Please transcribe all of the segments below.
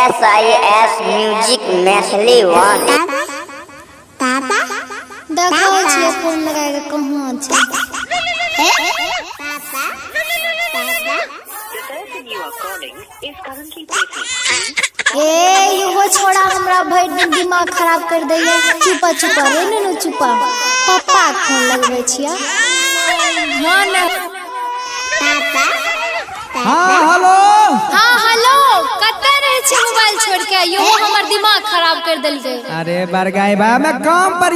SIS music Maithili 1 देखो छिए phone लगा के कहां छै ए यो छोड़ा हमरा भर दिन दिमाग खराब कर दैया। चुपा चुपा रे ननु चुपा पापा फोन लगबै छिया। हां हेलो कतै रहे छी मोबाइल छोड़ के यो हमर दिमाग खराब कर देलकै। अरे बरगाई बा मैं काम पर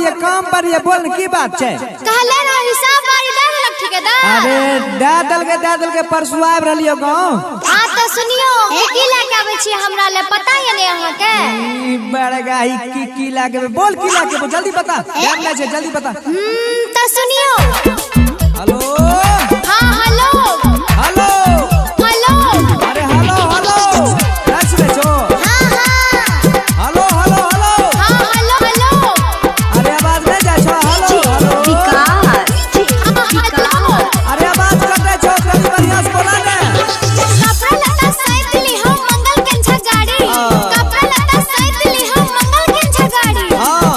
ये बोल की बात छै। कहले ना हिसाब बारी दे देलक ठेकेदार। अरे दे दल के परसु आब रहलियो गांव। हां त सुनियो की लेके आबै छी हमरा ले पता ये ने अहाँ के। ई बरगाई की लागे बोल की लागे जल्दी बता। ध्यान में छै जल्दी बता। त सुनियो हेलो हां हेलो अरे हेलो कैसे बेचो। हेलो अरे आवाज नहीं जाय छो। हेलो अरे आवाज कटे छो कनी बढ़िया से बोला ने। कपड़ा लता सहित ली हम मंगल के छ गाड़ी। कपड़ा लता सहित ली हम मंगल के छ गाड़ी।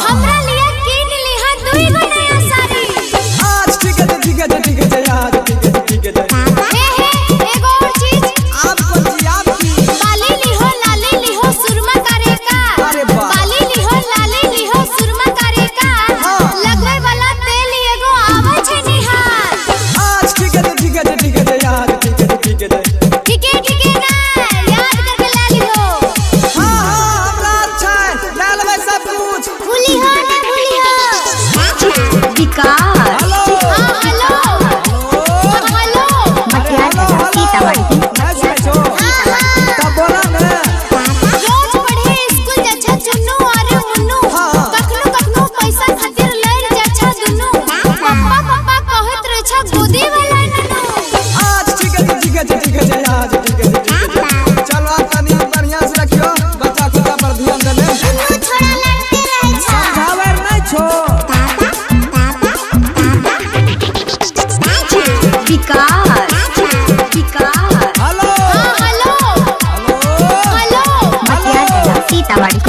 हमरा लिए कीन ली ह दुई गो नया साड़ी। आज ठीक है यार ठीक है। हे एगो और चीज आप की बाली ली हो लाली ली हो सुरमा करे का। अरे वाह। बाली ली हो लाली ली हो सुरमा करे का। लगवे वाला तेल एगो आवे छै निहार। आज ठीक है यार ठीक है। ठीक है ना याद करके ला लियो। हां हमरा अच्छा ला लेबै सब कुछ। भूली हो ना भूली हो। विकास हेलो हेलो कैसे बेचो। तब बोला ने। रोज पढ़े स्कूल जाछा चुन्नू और मुन्नू। कखनो पैसा खातिर लड़ जाछा दुन्नू। पापा कहत रहे छ गोदी वाला नन्नू। आज ठीक है यार ठीक है। चलो तनी बढ़िया से रखियो बच्चा खुदा पर ध्यान देने। दुन्नू छोड़ा लड़ते रहे छ। समझावर नहीं छो। विकास हेलो हेलो हेलो सीतामढ़ी